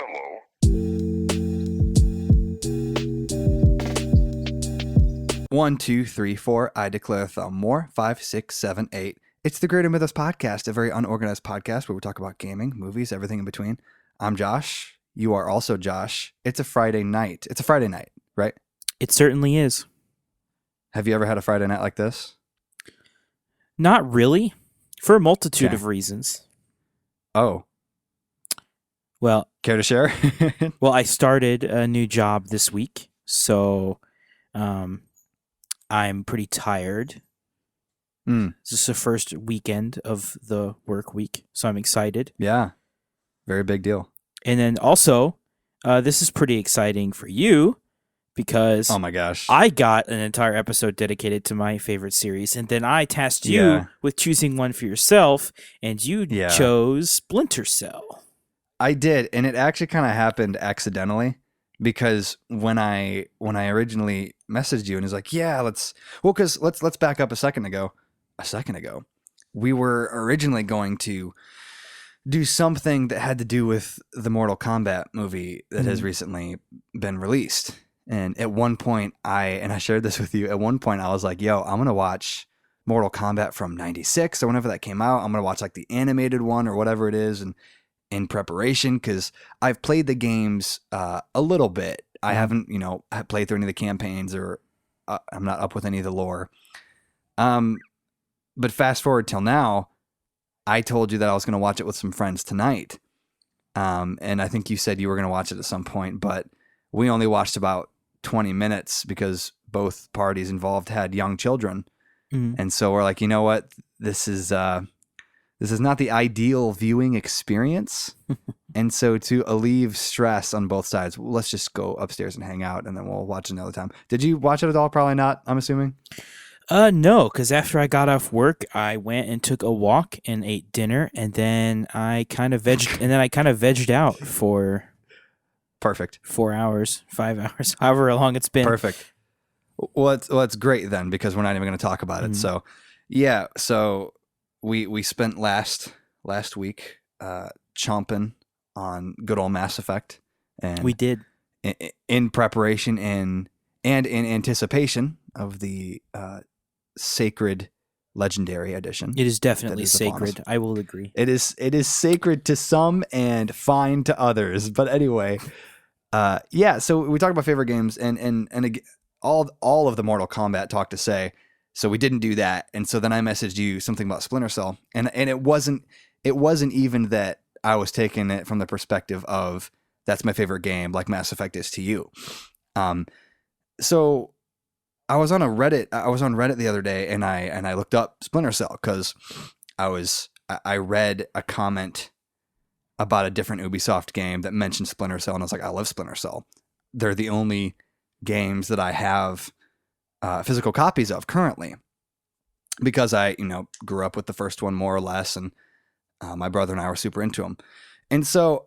Hello. 1, 2, 3, 4. I declare thumb more. 5, 6, 7, 8. It's the Greater Mythos Podcast, a very unorganized podcast where we talk about gaming, movies, everything in between. I'm Josh. You are also Josh. It's a Friday night. It's a Friday night, right? It certainly is. Have you ever had a Friday night like this? Not really, for a multitude Okay. of reasons. Oh, Well, care to share? I started a new job this week, so I'm pretty tired. This is the first weekend of the work week, so I'm excited. Yeah, very big deal. And then also, this is pretty exciting for you because Oh my gosh. I got an entire episode dedicated to my favorite series, and then I tasked you Yeah. with choosing one for yourself, and you Yeah. chose Splinter Cell. I did, and it actually kind of happened accidentally because when I originally messaged you and was like, yeah, let's back up a second ago, we were originally going to do something that had to do with the Mortal Kombat movie that has recently been released. And at one point I shared this with you, at one point I was like, yo, I'm going to watch Mortal Kombat from 96 or whenever that came out. I'm going to watch like the animated one or whatever it is. And in preparation, because I've played the games a little bit. I haven't, played through any of the campaigns or I'm not up with any of the lore. But fast forward till now, I told you that I was going to watch it with some friends tonight. And I think you said you were going to watch it at some point, but we only watched about 20 minutes because both parties involved had young children. And so we're like, you know what? This is not the ideal viewing experience. And so to alleviate stress on both sides, let's just go upstairs and hang out and then we'll watch another time. Did you watch it at all? Probably not, I'm assuming. No, because after I got off work, I went and took a walk and ate dinner, and then I kind of vegged out for Perfect. 4 hours, 5 hours, however long it's been. Perfect. Well, it's great then because we're not even going to talk about it. So, yeah. So we spent last week chomping on good old Mass Effect, and We did. in preparation and in anticipation of the Sacred Legendary Edition. It is definitely is upon sacred. us. I will agree. It is sacred to some and fine to others. But anyway, yeah. So we talked about favorite games, and all of the Mortal Kombat talk to say. So we didn't do that, and so then I messaged you something about Splinter Cell, and it wasn't even that I was taking it from the perspective of that's my favorite game, like Mass Effect is to you. So I was on Reddit the other day, and I looked up Splinter Cell because I read a comment about a different Ubisoft game that mentioned Splinter Cell, and I was like, I love Splinter Cell. They're the only games that I have physical copies of currently because I grew up with the first one more or less, and my brother and I were super into them. And so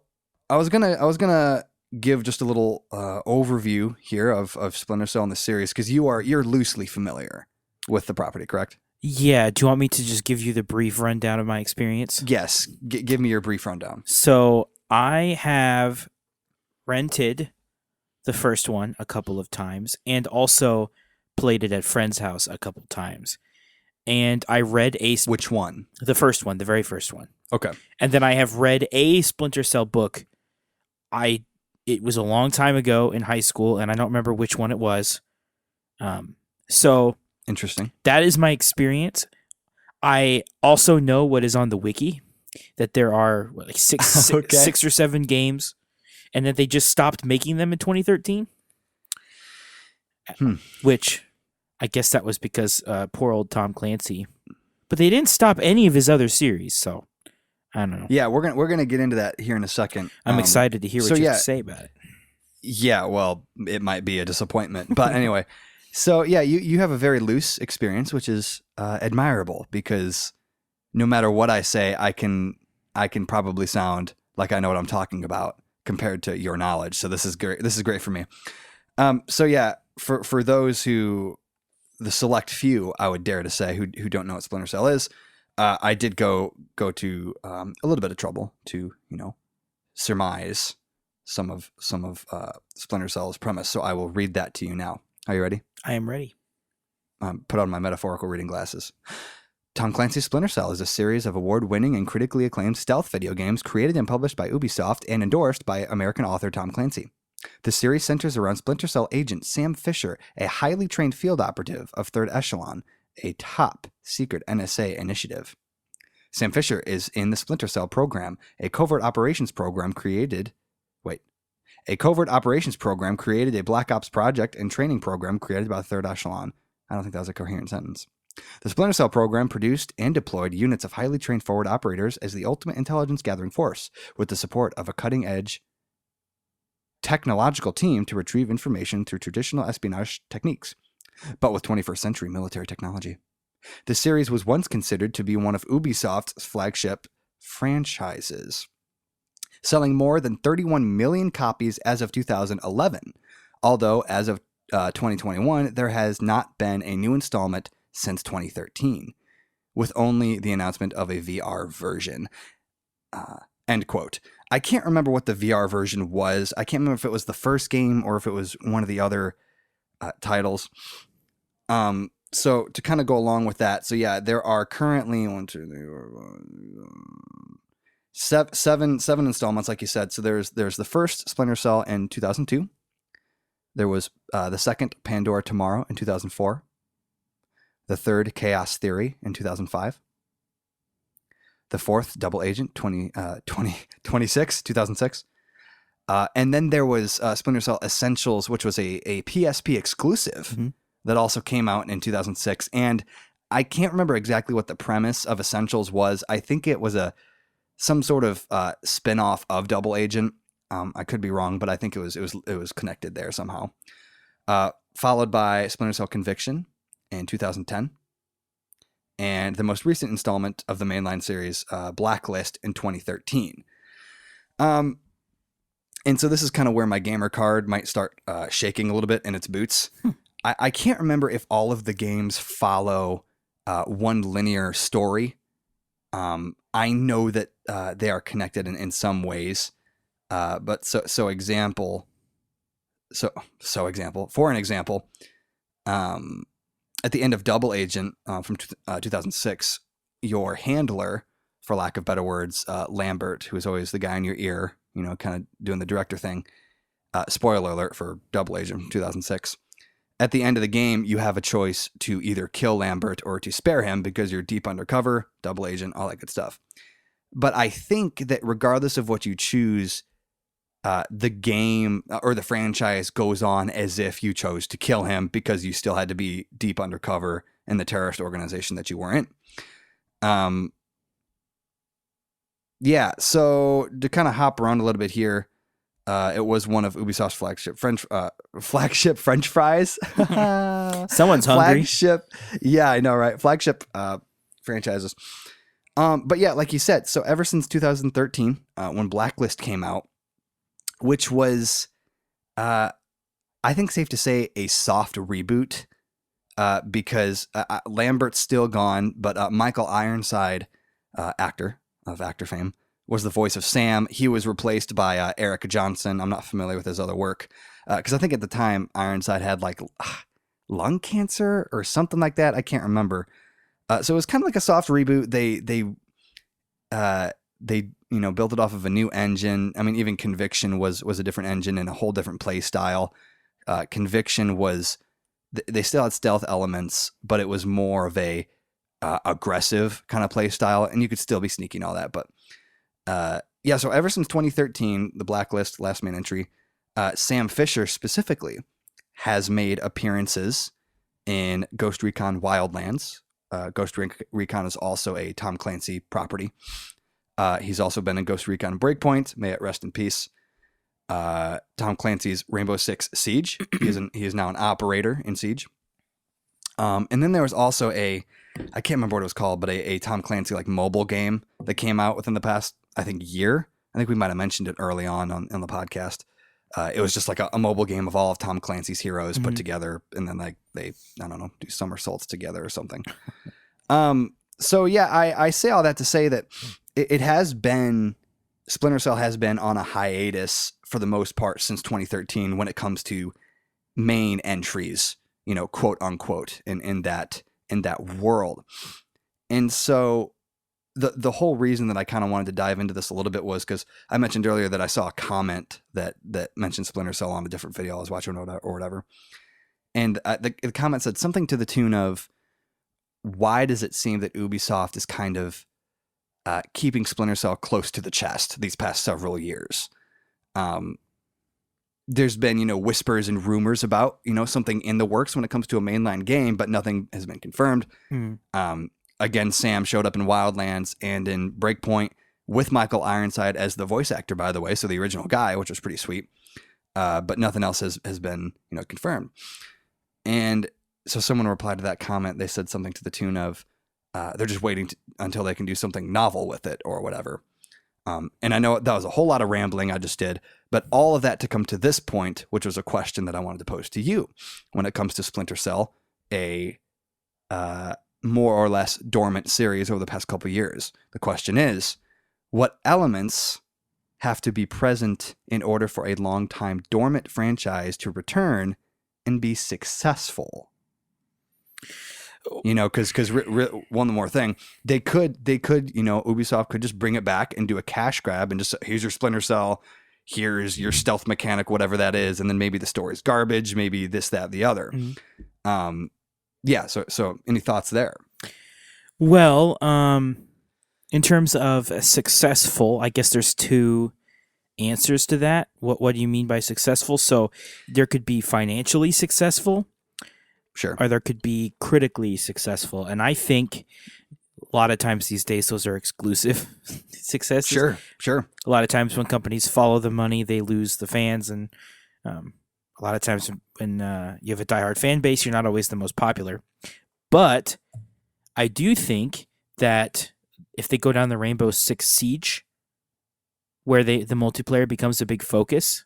I was gonna give just a little overview here of Splinter Cell in the series because you're loosely familiar with the property, correct? Yeah. Do you want me to just give you the brief rundown of my experience? Yes. Give me your brief rundown. So I have rented the first one a couple of times and also played it at friend's house a couple times. And I read Which one? the first one, the very first one. Okay. And then I have read a Splinter Cell book. It was a long time ago in high school, and I don't remember which one it was. So Interesting. that is my experience. I also know what is on the wiki, that there are like Okay. 6 or 7 games, and that they just stopped making them in 2013. Which I guess that was because poor old Tom Clancy. But they didn't stop any of his other series, so I don't know. Yeah, we're gonna get into that here in a second. I'm excited to hear what you have to say about it. Yeah, well, it might be a disappointment, but anyway. So yeah, you have a very loose experience, which is admirable because no matter what I say, I can probably sound like I know what I'm talking about compared to your knowledge. So this is great. This is great for me. So yeah, for those who, the select few, I would dare to say, who don't know what Splinter Cell is, I did go to a little bit of trouble to surmise Splinter Cell's premise. So I will read that to you now. Are you ready? I am ready. Put on my metaphorical reading glasses. Tom Clancy's Splinter Cell is a series of award-winning and critically acclaimed stealth video games created and published by Ubisoft and endorsed by American author Tom Clancy. The series centers around Splinter Cell agent Sam Fisher, a highly trained field operative of Third Echelon, a top-secret NSA initiative. Sam Fisher is in the Splinter Cell program, a covert operations program created a Black Ops project and training program created by Third Echelon. I don't think that was a coherent sentence. The Splinter Cell program produced and deployed units of highly trained forward operators as the ultimate intelligence gathering force, with the support of a cutting-edge technological team to retrieve information through traditional espionage techniques, but with 21st century military technology. The series was once considered to be one of Ubisoft's flagship franchises, selling more than 31 million copies as of 2011, although as of 2021, there has not been a new installment since 2013, with only the announcement of a VR version. End quote. I can't remember what the VR version was. I can't remember if it was the first game or if it was one of the other titles. So to kind of go along with that, so yeah, there are currently seven installments, like you said. So there's the first Splinter Cell in 2002. There was the second Pandora Tomorrow in 2004. The third Chaos Theory in 2005. The fourth Double Agent 2006. And then there was Splinter Cell Essentials, which was a PSP exclusive that also came out in 2006. And I can't remember exactly what the premise of Essentials was. I think it was some sort of spin-off of Double Agent. I could be wrong, but I think it was connected there somehow. Followed by Splinter Cell Conviction in 2010. And the most recent installment of the mainline series, Blacklist, in 2013. And so this is kind of where my gamer card might start shaking a little bit in its boots. I can't remember if all of the games follow one linear story. I know that they are connected in some ways. But for an example, at the end of Double Agent from 2006, your handler, for lack of better words, Lambert, who is always the guy in your ear, kind of doing the director thing. Spoiler alert for Double Agent from 2006. At the end of the game, you have a choice to either kill Lambert or to spare him because you're deep undercover, Double Agent, all that good stuff. But I think that regardless of what you choose, the game or the franchise goes on as if you chose to kill him because you still had to be deep undercover in the terrorist organization that you were in. So to kind of hop around a little bit here, it was one of Ubisoft's flagship French fries. Someone's hungry. Yeah, I know, right? Flagship franchises. But yeah, like you said, so ever since 2013, when Blacklist came out, which was, I think safe to say, a soft reboot, because Lambert's still gone, but Michael Ironside, actor of actor fame, was the voice of Sam. He was replaced by Eric Johnson. I'm not familiar with his other work, because I think at the time Ironside had like lung cancer or something like that. I can't remember. So it was kind of like a soft reboot. They built it off of a new engine. I mean, even Conviction was a different engine and a whole different play style. Conviction was, they still had stealth elements, but it was more of a aggressive kind of play style, and you could still be sneaky and all that. But so ever since 2013, the Blacklist, last main entry, Sam Fisher specifically has made appearances in Ghost Recon Wildlands. Ghost Recon is also a Tom Clancy property. He's also been in Ghost Recon Breakpoint. May it rest in peace. Tom Clancy's Rainbow Six Siege. He is now an operator in Siege. And then there was also I can't remember what it was called, but a Tom Clancy like mobile game that came out within the past, I think, year. I think we might have mentioned it early on the podcast. It was just like a mobile game of all of Tom Clancy's heroes put together, and then like they, I don't know, do somersaults together or something. So yeah, I say all that to say that it has been Splinter Cell has been on a hiatus for the most part since 2013 when it comes to main entries, quote unquote, in that world. And so the whole reason that I kind of wanted to dive into this a little bit was because I mentioned earlier that I saw a comment that mentioned Splinter Cell on a different video I was watching or whatever. And the comment said something to the tune of, why does it seem that Ubisoft is kind of keeping Splinter Cell close to the chest these past several years? There's been, whispers and rumors about, something in the works when it comes to a mainline game, but nothing has been confirmed. Again, Sam showed up in Wildlands and in Breakpoint with Michael Ironside as the voice actor, by the way. So the original guy, which was pretty sweet. But nothing else has been, confirmed. And so someone replied to that comment. They said something to the tune of, they're just waiting until they can do something novel with it or whatever. And I know that was a whole lot of rambling I just did, but all of that to come to this point, which was a question that I wanted to pose to you when it comes to Splinter Cell, a more or less dormant series over the past couple of years. The question is, what elements have to be present in order for a long-time dormant franchise to return and be successful? Because one more thing, they could, Ubisoft could just bring it back and do a cash grab and just, here's your Splinter Cell, here's your stealth mechanic, whatever that is, and then maybe the story's garbage, maybe this, that, the other. So any thoughts there? Well, in terms of successful, I guess there's two answers to that. What do you mean by successful? So there could be financially successful. Sure. Or there could be critically successful. And I think a lot of times these days those are exclusive successes. Sure. A lot of times when companies follow the money, they lose the fans. And a lot of times when you have a diehard fan base, you're not always the most popular. But I do think that if they go down the Rainbow Six Siege, where the multiplayer becomes a big focus,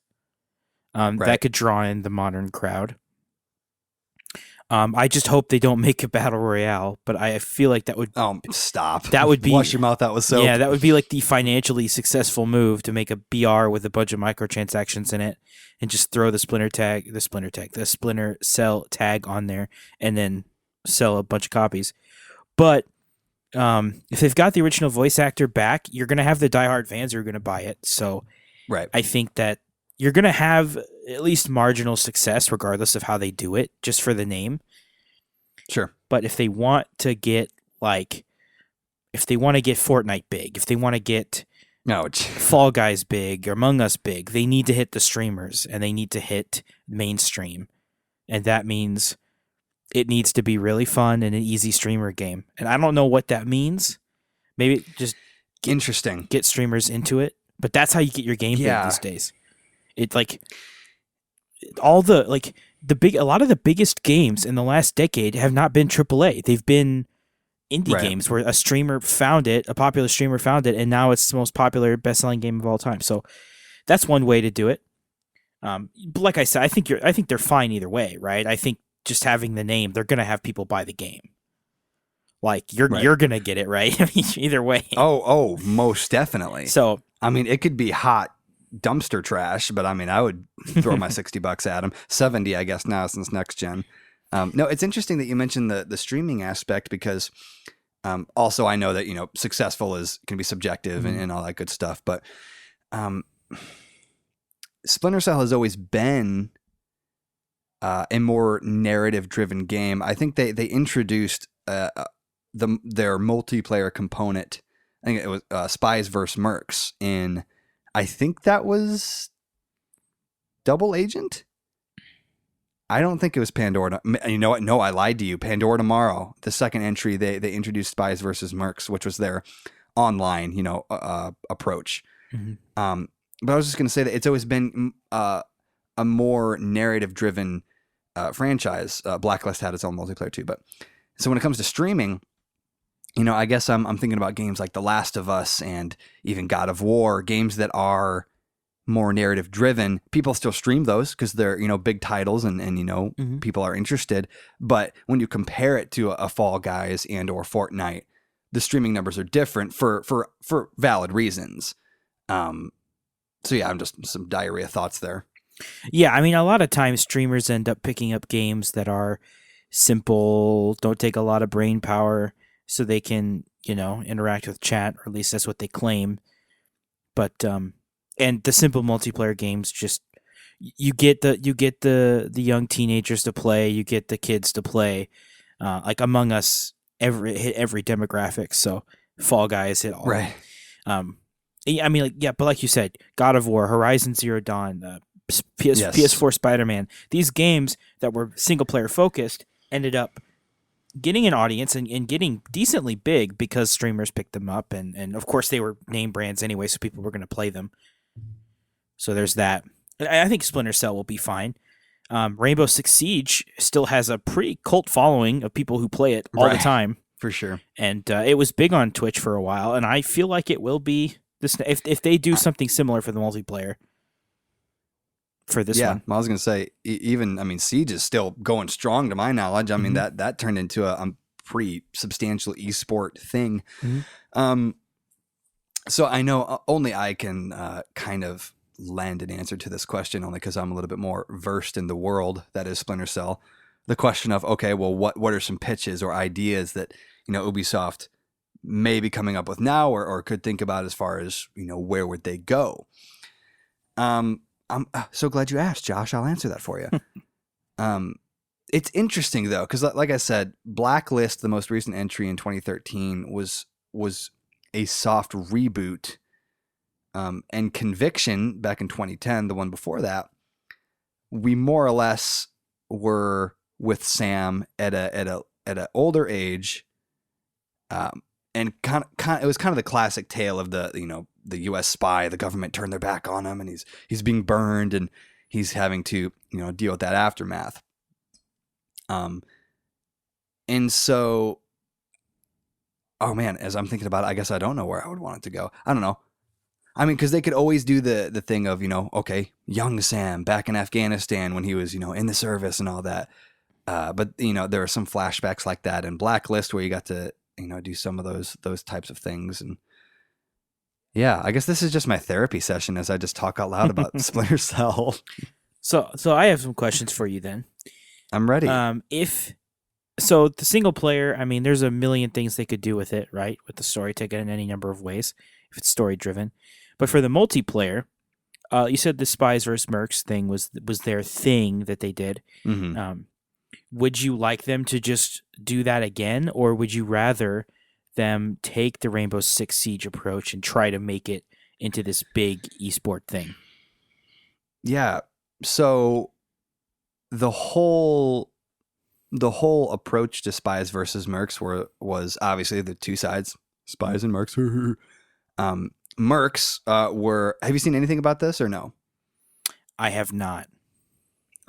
that could draw in the modern crowd. I just hope they don't make a battle royale, but I feel like that would... Oh, stop. That would be... Wash your mouth out with soap. Yeah, that would be like the financially successful move to make a BR with a bunch of microtransactions in it and just throw the Splinter Cell tag on there and then sell a bunch of copies. But if they've got the original voice actor back, you're going to have the diehard fans who are going to buy it. So I think that you're going to have at least marginal success regardless of how they do it, just for the name. Sure. But if they want to get Fortnite big, if they want to get Fall Guys big or Among Us big, they need to hit the streamers and they need to hit mainstream. And that means it needs to be really fun and an easy streamer game. And I don't know what that means. Maybe just get streamers into it. But that's how you get your game big these days. It a lot of the biggest games in the last decade have not been AAA. They've been indie games where a popular streamer found it, and now it's the most popular best-selling game of all time. So that's one way to do it. But like I said, I think they're fine either way, right? I think just having the name, they're gonna have people buy the game. Like you're gonna get it, right? I mean, either way. Oh, most definitely. So I mean, it could be hot dumpster trash, but I mean, I would throw my $60 at them. 70, I guess now since next gen. No, it's interesting that you mentioned the streaming aspect because also I know that successful can be subjective and all that good stuff, but Splinter Cell has always been a more narrative driven game. I think they introduced their multiplayer component. I think it was Spies vs. Mercs in, I think that was Double Agent. I don't think it was Pandora. You know what? No, I lied to you. Pandora Tomorrow, the second entry, they introduced Spies vs. Mercs, which was their online, approach. Mm-hmm. But I was just going to say that it's always been a more narrative-driven franchise. Blacklist had its own multiplayer too, but so when it comes to streaming, I guess I'm thinking about games like The Last of Us and even God of War, games that are more narrative driven. People still stream those because they're big titles and mm-hmm. people are interested. But when you compare it to a Fall Guys and or Fortnite, the streaming numbers are different for valid reasons. Um, so yeah, I'm just some diarrhea thoughts there. Yeah, I mean, a lot of times streamers end up picking up games that are simple, don't take a lot of brain power, so they can, interact with chat, or at least that's what they claim. But and the simple multiplayer games just you get the young teenagers to play, you get the kids to play. Like Among Us, hit every demographic. So Fall Guys hit all. Right. I mean, but like you said, God of War, Horizon Zero Dawn, Yes. PS4 Spider-Man. These games that were single player focused ended up getting an audience and getting decently big because streamers picked them up, and of course they were name brands anyway, so people were going to play them. So there's that. I think Splinter Cell will be fine. Rainbow Six Siege still has a pretty cult following of people who play it all the time. For sure. And it was big on Twitch for a while, and I feel like it will be this if they do something similar for the multiplayer for this one. I was gonna say Siege is still going strong to my knowledge. I mean that turned into a pretty substantial esport thing. So I know only I can kind of lend an answer to this question, only because I'm a little bit more versed in the world that is Splinter Cell. The question of, okay, well, what are some pitches or ideas that Ubisoft may be coming up with now, or could think about as far as where would they go? I'm so glad you asked, Josh. I'll answer that for you. It's interesting though, because like I said, Blacklist, the most recent entry in 2013, was a soft reboot, and Conviction back in 2010, the one before that, we more or less were with Sam at an older age, and kind of it was kind of the classic tale of the U.S. spy. The government turned their back on him, and he's being burned, and he's having to deal with that aftermath. And so, oh man, as I'm thinking about it, I guess I don't know where I would want it to go. I don't know. I mean, because they could always do the thing of, okay, young Sam back in Afghanistan when he was, in the service and all that. But, there are some flashbacks like that in Blacklist where you got to, do some of those types of things. And yeah, I guess this is just my therapy session as I just talk out loud about Splinter Cell. So I have some questions for you then. I'm ready. So the single player, I mean, there's a million things they could do with it, right? With the story, take it in any number of ways if it's story driven. But for the multiplayer, you said the Spies vs. Mercs thing was their thing that they did. Mm-hmm. Would you like them to just do that again, or would you rather them take the Rainbow Six Siege approach and try to make it into this big esport thing? Yeah. So the whole approach to Spies versus Mercs was obviously the two sides, Spies and Mercs. Mercs were. Have you seen anything about this or no? I have not.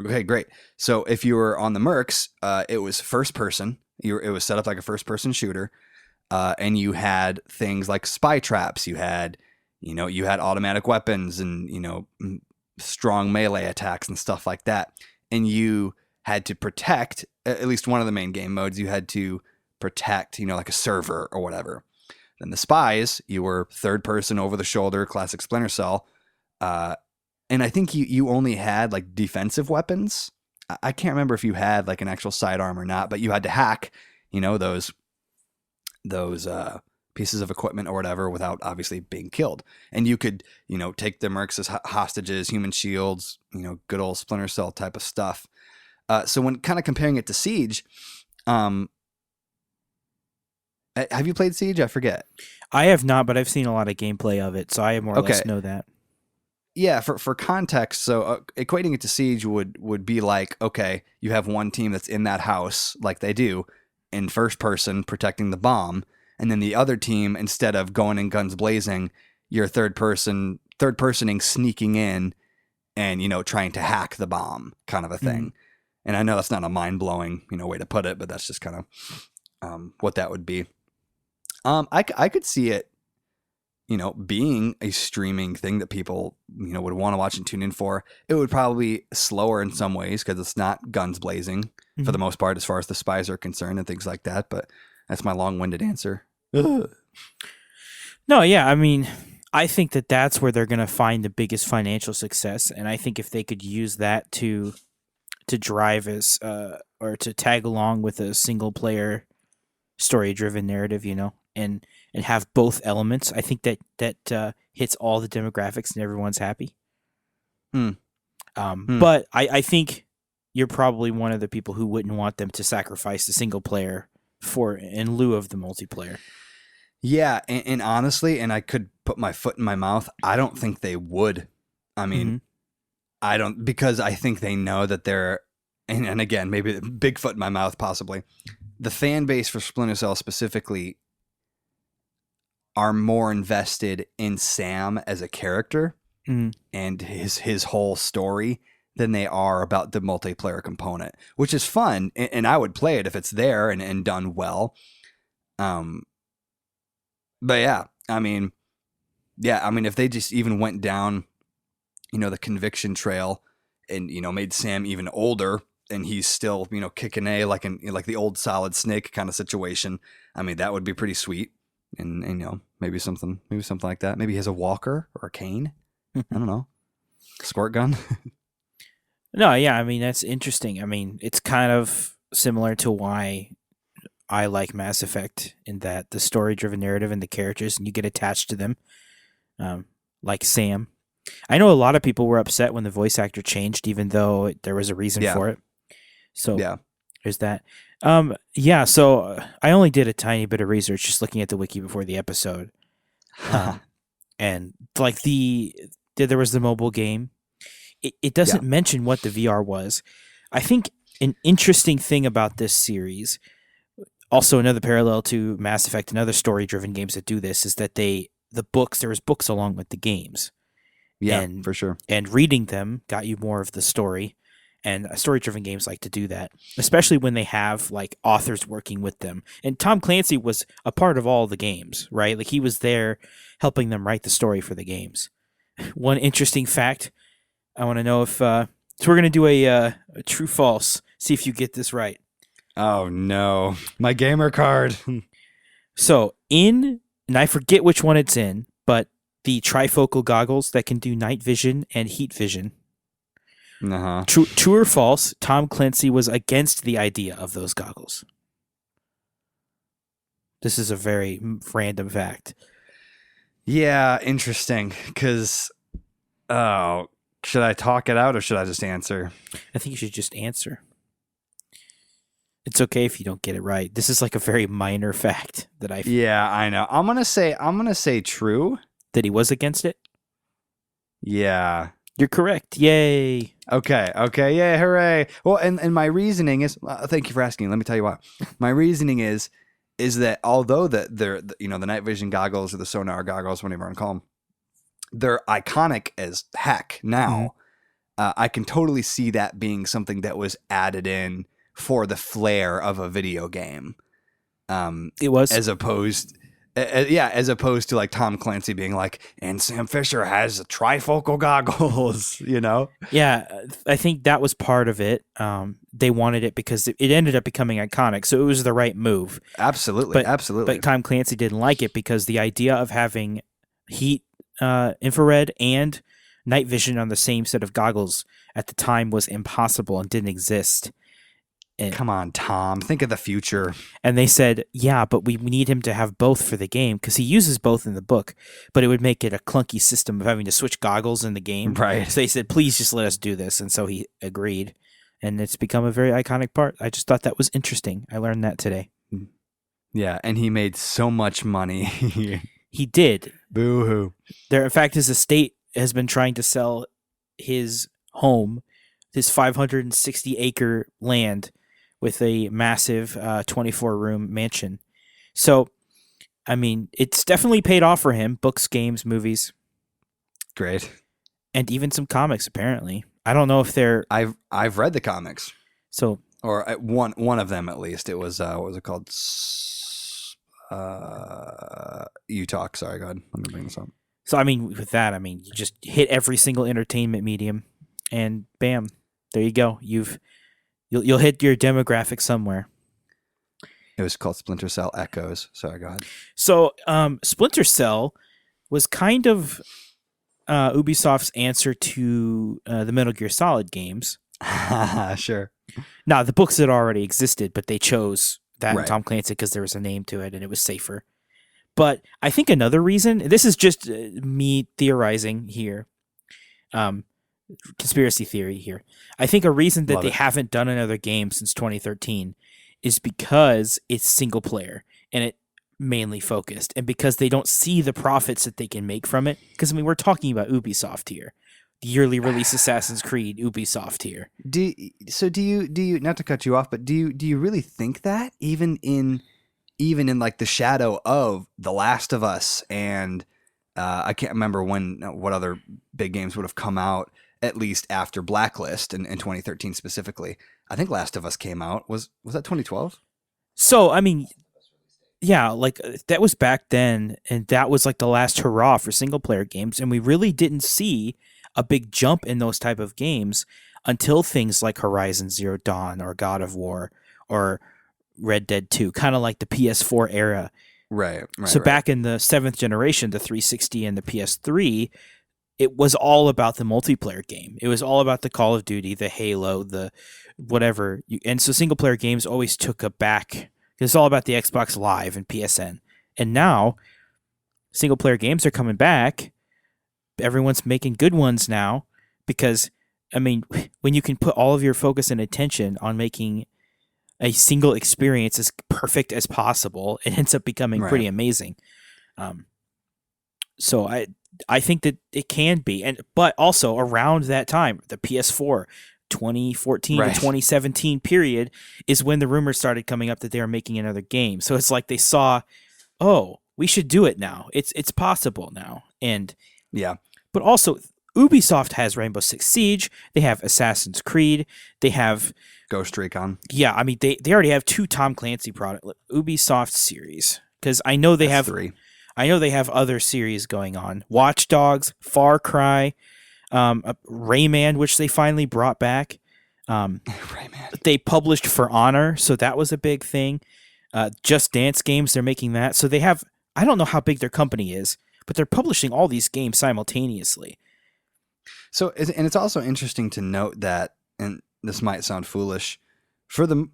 Okay, great. So if you were on the Mercs, it was first person. It was set up like a first person shooter, and you had things like spy traps. You had automatic weapons and strong melee attacks and stuff like that. And you had to protect at least one of the main game modes. You had to protect, like a server or whatever. Then the Spies, you were third person over the shoulder, classic Splinter Cell. And I think you only had like defensive weapons. I can't remember if you had like an actual sidearm or not, but you had to hack, those pieces of equipment or whatever without obviously being killed. And you could, take the Mercs as hostages, human shields, good old Splinter Cell type of stuff. So when kind of comparing it to Siege, have you played Siege? I forget. I have not, but I've seen a lot of gameplay of it, so I more or less know that. Yeah, for context, so equating it to Siege would be like, okay, you have one team that's in that house, like they do, in first person, protecting the bomb, and then the other team, instead of going in guns blazing, you're third personing, sneaking in, and trying to hack the bomb, kind of a thing. Mm-hmm. And I know that's not a mind-blowing, way to put it, but that's just kind of what that would be. I could see it, being a streaming thing that people, would want to watch and tune in for. It would probably be slower in some ways because it's not guns blazing for the most part as far as the Spies are concerned and things like that. But that's my long-winded answer. No, yeah, I mean, I think that that's where they're going to find the biggest financial success, and I think if they could use that to drive as or to tag along with a single player story driven narrative, and have both elements, I think that hits all the demographics and everyone's happy. Hmm. But I think you're probably one of the people who wouldn't want them to sacrifice the single player for in lieu of the multiplayer. Yeah, and honestly, and I could put my foot in my mouth, I don't think they would. I mean, I don't, because I think they know that they're, and again, maybe big foot in my mouth, possibly. The fan base for Splinter Cell specifically are more invested in Sam as a character and his whole story than they are about the multiplayer component, which is fun, and I would play it if it's there and done well. But yeah, I mean, if they just even went down, the conviction trail, and made Sam even older, and he's still kicking like the old Solid Snake kind of situation. I mean, that would be pretty sweet, and maybe something like that. Maybe he has a walker or a cane. I don't know, squirt gun. No, yeah, I mean that's interesting. I mean, it's kind of similar to why I like Mass Effect in that the story-driven narrative and the characters, and you get attached to them, like Sam. I know a lot of people were upset when the voice actor changed, even though there was a reason for it. So yeah, there's that. So I only did a tiny bit of research just looking at the wiki before the episode, and like there was the mobile game. It doesn't mention what the VR was. I think an interesting thing about this series, also another parallel to Mass Effect and other story-driven games that do this, is that there was books along with the games. Yeah, for sure. And reading them got you more of the story. And story-driven games like to do that, especially when they have like authors working with them. And Tom Clancy was a part of all the games, right? Like he was there helping them write the story for the games. One interesting fact, I want to know if so we're gonna do a true false. See if you get this right. Oh no, my gamer card. So and I forget which one it's in, but the trifocal goggles that can do night vision and heat vision. True or false? Tom Clancy was against the idea of those goggles. This is a very random fact. Yeah, interesting. Because, should I talk it out or should I just answer? I think you should just answer. It's okay if you don't get it right. This is like a very minor fact that I. Yeah, I know. I'm gonna say true. That he was against it. Yeah. You're correct. Yay. Okay. Yay. Hooray. Well, and my reasoning is, thank you for asking. Let me tell you why. My reasoning is that although the night vision goggles or the sonar goggles, whatever you want to call them, they're iconic as heck now. I can totally see that being something that was added in for the flair of a video game. It was as opposed to like Tom Clancy being like, and Sam Fisher has trifocal goggles, Yeah, I think that was part of it. They wanted it because it ended up becoming iconic, so it was the right move. Absolutely. But Tom Clancy didn't like it because the idea of having heat, infrared, and night vision on the same set of goggles at the time was impossible and didn't exist. Come on, Tom. Think of the future. And they said, yeah, but we need him to have both for the game because he uses both in the book, but it would make it a clunky system of having to switch goggles in the game. Right. So they said, please just let us do this. And so he agreed. And it's become a very iconic part. I just thought that was interesting. I learned that today. Yeah, and he made so much money. He did. Boo-hoo. In fact, his estate has been trying to sell his home, his 560-acre land, with a massive 24-room mansion. So, I mean, it's definitely paid off for him. Books, games, movies. Great. And even some comics, apparently. I don't know if they're... I've read the comics. So... Or one of them, at least. It was, what was it called? You talk. Sorry, go ahead. Let me bring this up. So, I mean, with that, you just hit every single entertainment medium, and bam, there you go. You'll hit your demographic somewhere. It was called Splinter Cell Echoes. Sorry, go ahead. So, Splinter Cell, was kind of Ubisoft's answer to the Metal Gear Solid games. Sure. Now, the books had already existed, but they chose that and Right. Tom Clancy because there was a name to it and it was safer. But I think another reason, this is just me theorizing here, um, conspiracy theory here. I think a reason that Love they it. haven't done another game since 2013 is because it's single player and it mainly focused, and because they don't see the profits that they can make from it. Because I mean, we're talking about Ubisoft here, the yearly release Assassin's Creed, Ubisoft here. Do you not to cut you off, but do you really think that even in like the shadow of The Last of Us and I can't remember what other big games would have come out at least after Blacklist in 2013 specifically. I think Last of Us came out was that 2012? So I mean, yeah, like that was back then, and that was like the last hurrah for single player games, and we really didn't see a big jump in those type of games until things like Horizon Zero Dawn or God of War or Red Dead 2, kind of like the PS4 era. Right, So right, right. back in the seventh generation, the 360 and the PS3, it was all about the multiplayer game. It was all about the Call of Duty, the Halo, the whatever. And so single player games always took a back. It's all about the Xbox Live and PSN. And now single player games are coming back. Everyone's making good ones now because, I mean, when you can put all of your focus and attention on making a single experience as perfect as possible, it ends up becoming Right. pretty amazing. Um, so I think that it can be, but also around that time, the PS4, 2014 Right. to 2017 period is when the rumors started coming up that they were making another game. So it's like they saw, oh, we should do it now. It's possible now, and Yeah. but also Ubisoft has Rainbow Six Siege. They have Assassin's Creed. They have Ghost Recon. yeah. I mean they already have two Tom Clancy product Ubisoft series because I know they That's have. 3. I know they have other series going on. Watch Dogs, Far Cry, Rayman, which they finally brought back. Rayman. They published For Honor, so that was a big thing. Just Dance games, they're making that. So they have, I don't know how big their company is, but they're publishing all these games simultaneously. So, and it's also interesting to note that, and this might sound foolish, for the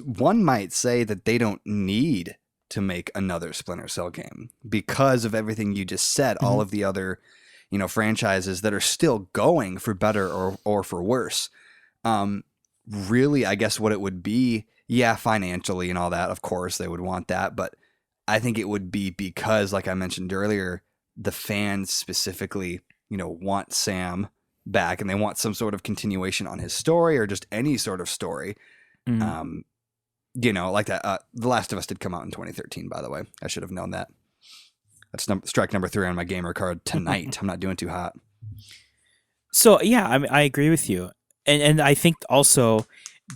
one might say that they don't need to make another Splinter Cell game because of everything you just said. All Mhm. of the other, franchises that are still going for better or for worse. Really, I guess what it would be, yeah, financially and all that. Of course, they would want that, but I think it would be because, like I mentioned earlier, the fans specifically, want Sam back and they want some sort of continuation on his story or just any sort of story. Mhm. Like that. The Last of Us did come out in 2013, by the way. I should have known that. That's strike number 3 on my gamer card tonight. I'm not doing too hot. So yeah, I mean, I agree with you, and I think also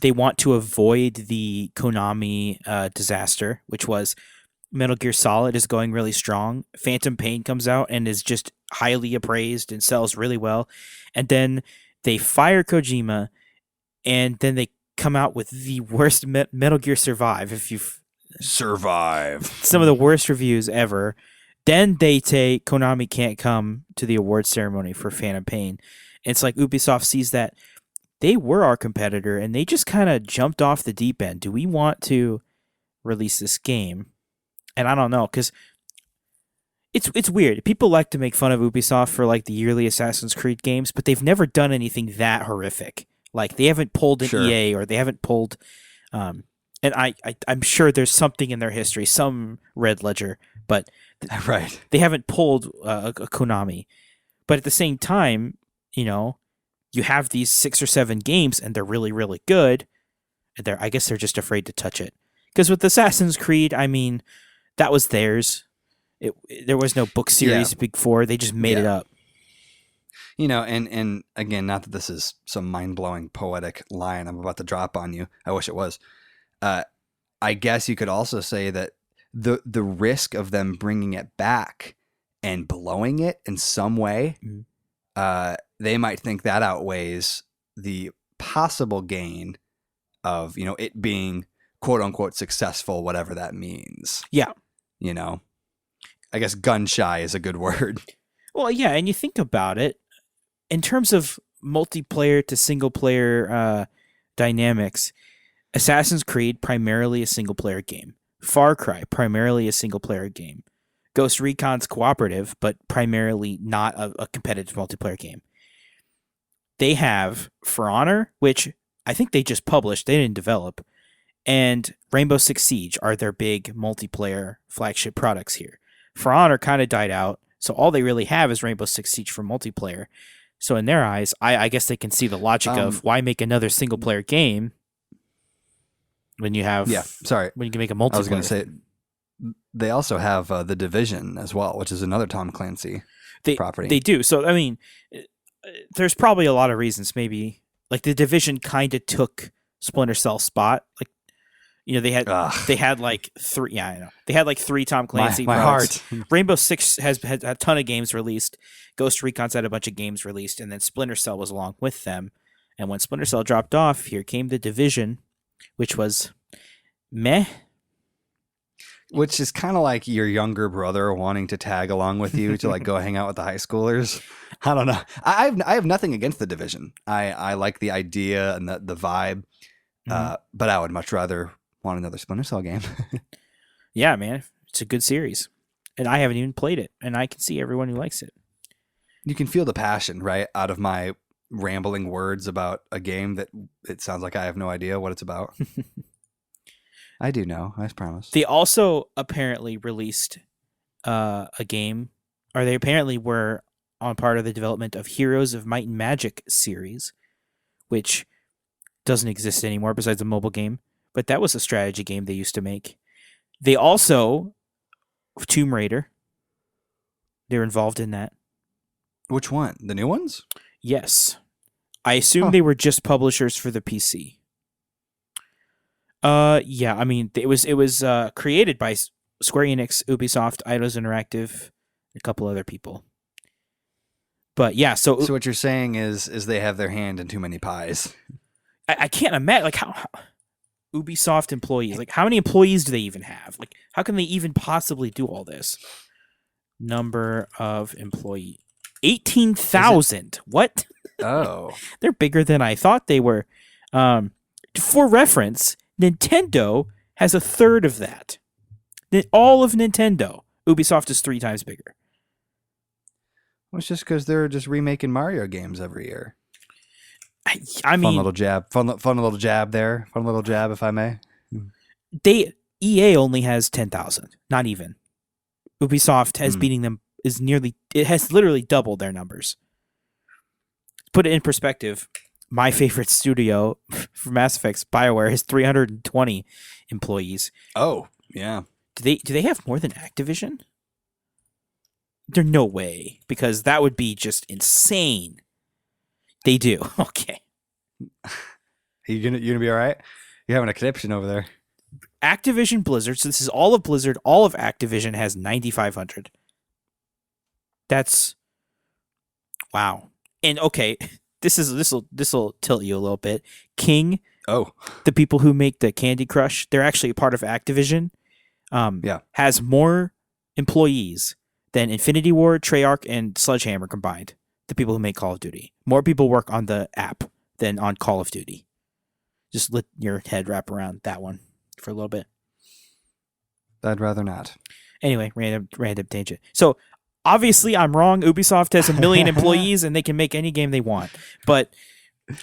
they want to avoid the Konami disaster, which was Metal Gear Solid is going really strong. Phantom Pain comes out and is just highly appraised and sells really well, and then they fire Kojima, and then they come out with the worst Metal Gear Survive. If you've Survive. some of the worst reviews ever. Then they take Konami can't come to the award ceremony for Phantom Pain. It's like Ubisoft sees that they were our competitor and they just kind of jumped off the deep end. Do we want to release this game? And I don't know, because it's weird. People like to make fun of Ubisoft for like the yearly Assassin's Creed games, but they've never done anything that horrific. Like they haven't pulled an Sure. EA or they haven't pulled and I'm sure there's something in their history, some Red Ledger, but Right. they haven't pulled a Konami. But at the same time, you have these 6 or 7 games and they're really, really good. And I guess they're just afraid to touch it. Because with Assassin's Creed, I mean, that was theirs. There was no book series before. They just made it up. And again, not that this is some mind-blowing poetic line I'm about to drop on you. I wish it was. I guess you could also say that the risk of them bringing it back and blowing it in some way, they might think that outweighs the possible gain of, it being quote unquote successful, whatever that means. Yeah. I guess gun shy is a good word. Well, yeah, and you think about it in terms of multiplayer to single player dynamics. Assassin's Creed, primarily a single player game. Far Cry, primarily a single player game. Ghost Recon's cooperative, but primarily not a competitive multiplayer game. They have For Honor, which I think they just published, they didn't develop, and Rainbow Six Siege are their big multiplayer flagship products here. For Honor kind of died out, so all they really have is Rainbow Six Siege for multiplayer. So in their eyes, I guess they can see the logic of why make another single player game when you have when you can make a multiplayer. I was going to say they also have The Division as well, which is another Tom Clancy property. They do. So I mean, there's probably a lot of reasons. Maybe like The Division kind of took Splinter Cell's spot. Like, you know, they had like three. Yeah, I know. They had like three Tom Clancy. My heart. Rainbow Six has had a ton of games released. Ghost Recon's had a bunch of games released, and then Splinter Cell was along with them. And when Splinter Cell dropped off, here came The Division, which was meh. Which is kind of like your younger brother wanting to tag along with you to like go hang out with the high schoolers. I don't know. I have nothing against The Division. I like the idea and the vibe, but I would much rather want another Splinter Cell game. Yeah, man, it's a good series, and I haven't even played it, and I can see everyone who likes it. You can feel the passion, right, out of my rambling words about a game that it sounds like I have no idea what it's about. I do know, I promise. They also apparently released a game, or they apparently were on part of the development of Heroes of Might and Magic series, which doesn't exist anymore besides a mobile game, but that was a strategy game they used to make. They also, Tomb Raider, they're involved in that. Which one? The new ones? Yes. I assume they were just publishers for the PC. Yeah, I mean, it was created by Square Enix, Ubisoft, Eidos Interactive, a couple other people. But yeah, so what you're saying is they have their hand in too many pies. I can't imagine like how Ubisoft employees, like how many employees do they even have? Like how can they even possibly do all this? Number of employees. 18,000. What? Oh. They're bigger than I thought they were. For reference, Nintendo has a third of that. All of Nintendo. Ubisoft is 3 times bigger. Well, it's just because they're just remaking Mario games every year. I mean, fun little jab. Fun little jab there. Fun little jab, if I may. EA only has 10,000. Not even. Ubisoft has beating them. It has literally doubled their numbers. Put it in perspective, my favorite studio for Mass Effects, BioWare, has 320 employees. Oh, yeah. Do they have more than Activision? There's no way, because that would be just insane. They do. Okay. You gonna be all right? You're having a conniption over there. Activision Blizzard. So this is all of Blizzard. All of Activision has 9,500. That's wow. And okay, this will tilt you a little bit. King, the people who make the Candy Crush, they're actually a part of Activision. Has more employees than Infinity Ward, Treyarch, and Sledgehammer combined. The people who make Call of Duty. More people work on the app than on Call of Duty. Just let your head wrap around that one for a little bit. I'd rather not. Anyway, random tangent. So obviously I'm wrong. Ubisoft has 1 million employees and they can make any game they want. But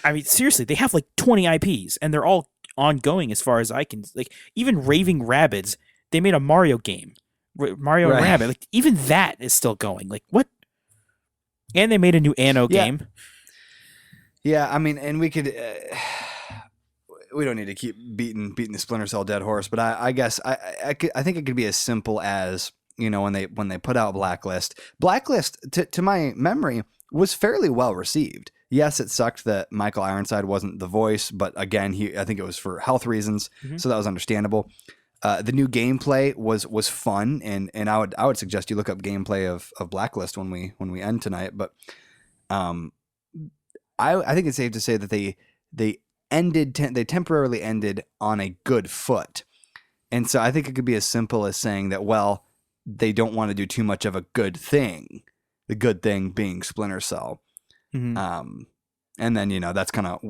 I mean, seriously, they have like 20 IPs and they're all ongoing as far as I can. Like even Raving Rabbids, they made a Mario game. Mario and Rabbids. Like even that is still going. Like what? And they made a new Anno game. Yeah, I mean, and we could. We don't need to keep beating the Splinter Cell dead horse, but I guess I think it could be as simple as, you know, when they put out Blacklist. Blacklist, to my memory, was fairly well received. Yes, it sucked that Michael Ironside wasn't the voice, but again, I think it was for health reasons, so that was understandable. The new gameplay was fun, and I would suggest you look up gameplay of Blacklist when we end tonight. But I think it's safe to say that they temporarily ended on a good foot, and so I think it could be as simple as saying that, well, they don't want to do too much of a good thing. The good thing being Splinter Cell. Mm-hmm. And then, that's kind of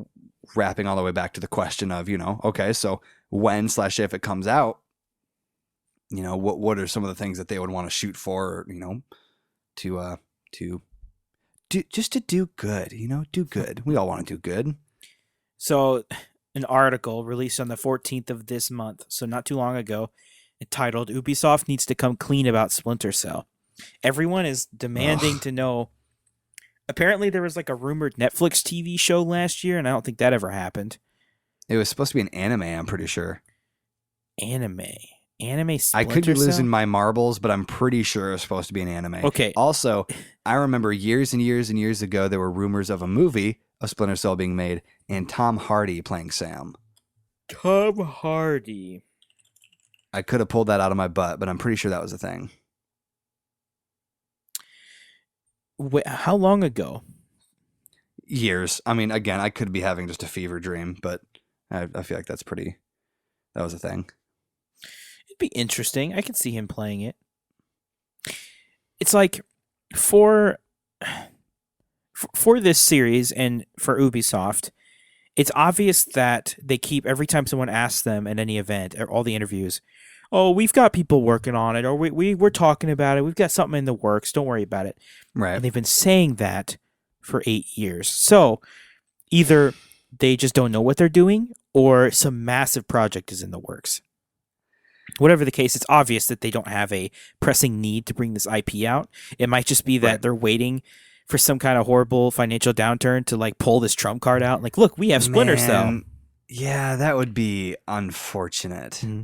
wrapping all the way back to the question of, okay, so when/if it comes out, what are some of the things that they would want to shoot for, to just to do good, do good. We all want to do good. So, an article released on the 14th of this month, so not too long ago, entitled "Ubisoft Needs to Come Clean About Splinter Cell." Everyone is demanding to know. Apparently, there was like a rumored Netflix TV show last year, and I don't think that ever happened. It was supposed to be an anime, I'm pretty sure. Anime Splinter I could be Cell? losing my marbles, but I'm pretty sure it was supposed to be an anime. Okay. Also, I remember years and years and years ago, there were rumors of a movie of Splinter Cell being made and Tom Hardy playing Sam. Tom Hardy. I could have pulled that out of my butt, but I'm pretty sure that was a thing. Wait, how long ago? Years. I mean, again, I could be having just a fever dream, but I feel like that was a thing. It'd be interesting. I could see him playing it. It's like for this series and for Ubisoft, it's obvious that they keep, every time someone asks them at any event or all the interviews, oh, we've got people working on it, or we're talking about it, we've got something in the works, don't worry about it. Right. And they've been saying that for 8 years. So either they just don't know what they're doing, or some massive project is in the works. Whatever the case, it's obvious that they don't have a pressing need to bring this IP out. It might just be that they're waiting for some kind of horrible financial downturn to like pull this trump card out. Like, look, we have Splinter Cell. Yeah, that would be unfortunate. Mm-hmm.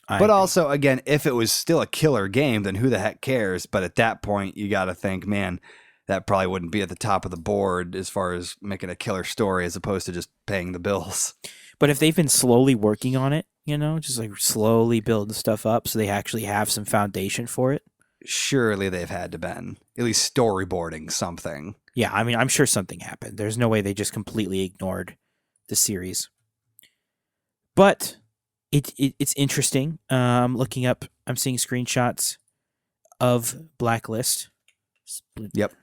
But also, again, if it was still a killer game, then who the heck cares? But at that point, you got to think, man, that probably wouldn't be at the top of the board as far as making a killer story as opposed to just paying the bills. But if they've been slowly working on it, just like slowly building stuff up so they actually have some foundation for it. Surely they've had to been at least storyboarding something. Yeah, I mean, I'm sure something happened. There's no way they just completely ignored the series. But it's interesting. Looking up, I'm seeing screenshots of Blacklist. Yep.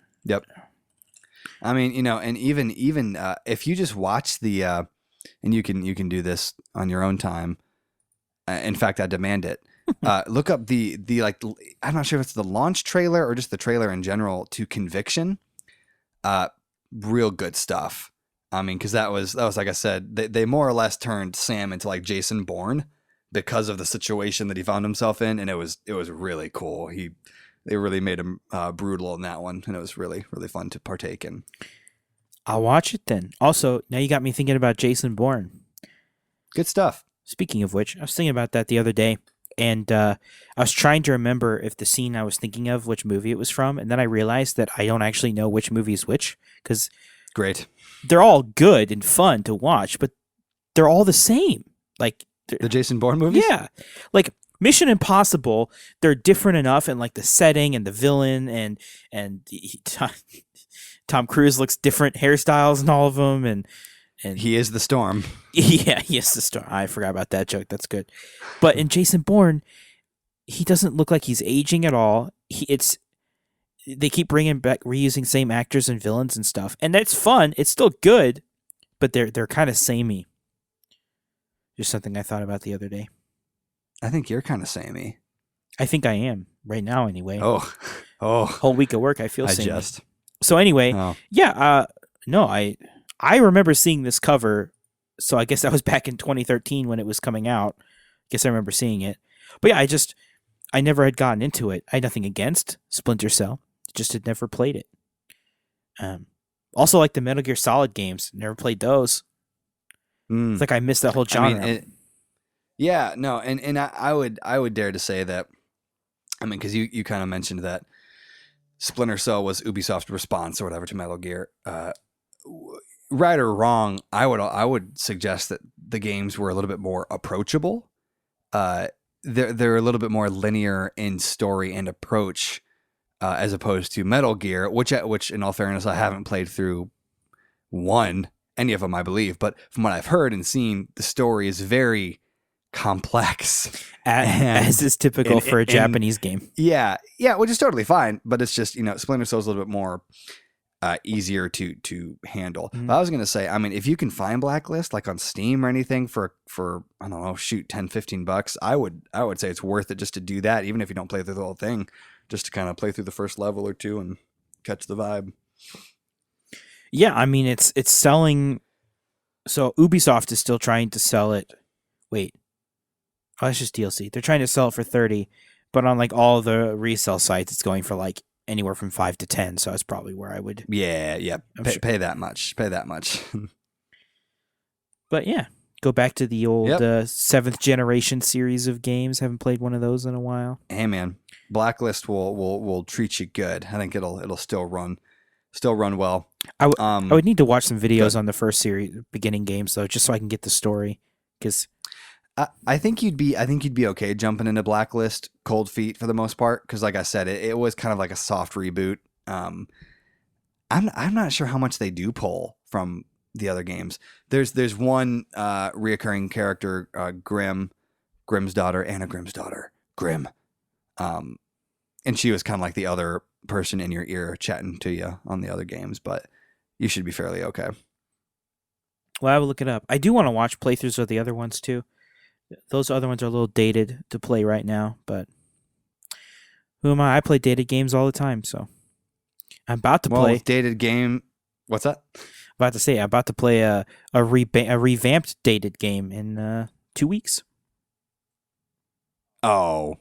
I mean, and even if you just watch the, and you can do this on your own time. In fact, I demand it. Look up the like, I'm not sure if it's the launch trailer or just the trailer in general to Conviction. Real good stuff. I mean, because that was like I said, they more or less turned Sam into like Jason Bourne because of the situation that he found himself in, and it was really cool. They really made him brutal in that one, and it was really, really fun to partake in. I'll watch it then. Also, now you got me thinking about Jason Bourne. Good stuff. Speaking of which, I was thinking about that the other day, and I was trying to remember if the scene I was thinking of, which movie it was from, and then I realized that I don't actually know which movie is which, because great, they're all good and fun to watch, but they're all the same. Like the Jason Bourne movies? Yeah. Like Mission Impossible, they're different enough in like the setting and the villain, and Tom Cruise looks different hairstyles in all of them, and he is the Storm. Yeah, he is the Storm. I forgot about that joke. That's good. But in Jason Bourne, he doesn't look like he's aging at all. They keep bringing back, reusing same actors and villains and stuff, and that's fun. It's still good, but they're kind of samey. Just something I thought about the other day. I think you're kind of samey. I think I am right now, anyway. Oh, whole week of work, I feel samey. Just. So anyway, yeah. No, I remember seeing this cover. So I guess that was back in 2013 when it was coming out. I guess I remember seeing it. But yeah, I never had gotten into it. I had nothing against Splinter Cell. Just had never played it. Also like the Metal Gear Solid games. Never played those. It's like I missed that whole genre. I mean, and I would dare to say that, I mean, because you kind of mentioned that Splinter Cell was Ubisoft's response or whatever to Metal Gear. Right or wrong, I would suggest that the games were a little bit more approachable. They're a little bit more linear in story and approach, as opposed to Metal Gear, which in all fairness I haven't played through any of them, I believe. But from what I've heard and seen, the story is very complex. As is typical for a Japanese game. Yeah, which is totally fine, but it's just, Splinter Cell is a little bit more easier to handle. Mhm. But I was going to say, I mean, if you can find Blacklist like on Steam or anything for I don't know, shoot, $10-15, I would say it's worth it just to do that, even if you don't play through the whole thing, just to kind of play through the first level or two and catch the vibe. Yeah, I mean it's selling. So Ubisoft is still trying to sell it. Wait, that's just DLC. They're trying to sell it for 30, but on like all the resale sites, it's going for like anywhere from 5 to 10. So that's probably where I would. Yeah. Pay that much. But yeah, go back to the old 7th generation series of games. Haven't played one of those in a while. Hey man, Blacklist will treat you good. I think it'll still run well. I would need to watch some videos on the first series beginning games though, just so I can get the story. Because I think you'd be okay jumping into Blacklist cold feet for the most part. Because like I said, it was kind of like a soft reboot. I'm not sure how much they do pull from the other games. There's one reoccurring character, Grimm's daughter, Anna Grimm's daughter, Grimm. And she was kind of like the other person in your ear chatting to you on the other games, but you should be fairly okay. Well, I will look it up. I do want to watch playthroughs of the other ones too. Those other ones are a little dated to play right now, but who am I? I play dated games all the time, so I'm about to play dated game. What's that? I'm about to play a revamped dated game in 2 weeks. Oh,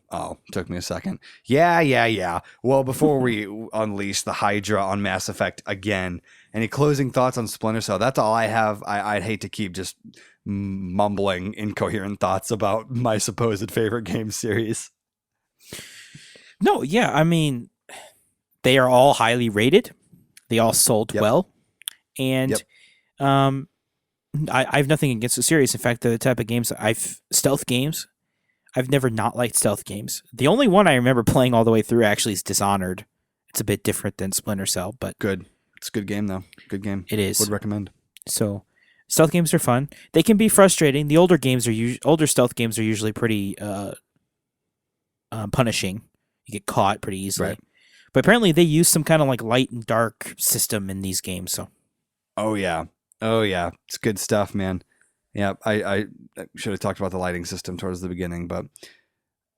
took me a second. Yeah. Well, before we unleash the Hydra on Mass Effect again, any closing thoughts on Splinter Cell? That's all I have. I'd hate to keep just mumbling incoherent thoughts about my supposed favorite game series. No, yeah, I mean, they are all highly rated. They all sold well. And I have nothing against the series. In fact, they're the type of games stealth games. I've never not liked stealth games. The only one I remember playing all the way through actually is Dishonored. It's a bit different than Splinter Cell, but good. It's a good game though. Good game. It is. Would recommend. So, stealth games are fun. They can be frustrating. The older stealth games are usually pretty punishing. You get caught pretty easily. Right. But apparently they use some kind of like light and dark system in these games. So. Oh yeah. It's good stuff, man. Yeah, I should have talked about the lighting system towards the beginning, but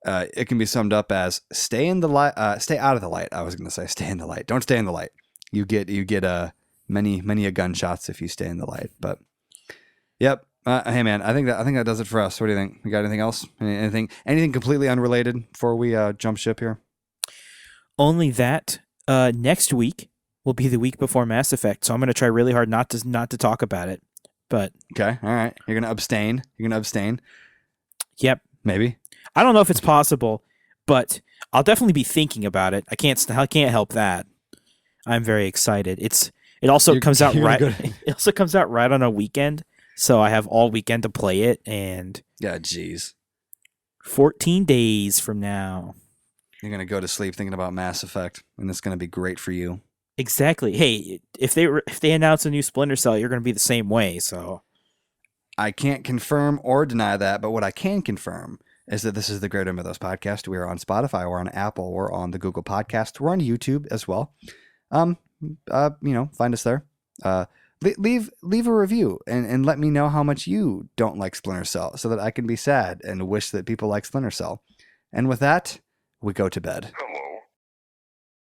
it can be summed up as stay in the light, stay out of the light. I was going to say stay in the light. Don't stay in the light. You get many a gunshots if you stay in the light. But yep. Hey man, I think that does it for us. What do you think? We got anything else? Anything completely unrelated before we jump ship here? Only that next week will be the week before Mass Effect, so I'm going to try really hard not to talk about it. But okay, all right. You're gonna abstain. Yep. Maybe. I don't know if it's possible, but I'll definitely be thinking about it. I can't help that. I'm very excited. It also comes out right. It also comes out right on a weekend, so I have all weekend to play it. And yeah, geez. 14 days from now, you're gonna go to sleep thinking about Mass Effect, and it's gonna be great for you. Exactly. Hey, if they announce a new Splinter Cell, you're going to be the same way. So I can't confirm or deny that, but what I can confirm is that this is the Greater Mythos podcast. We are on Spotify, we're on Apple, we're on the Google Podcast, we're on YouTube as well. Find us there. Leave a review and let me know how much you don't like Splinter Cell, so that I can be sad and wish that people like Splinter Cell. And with that, we go to bed.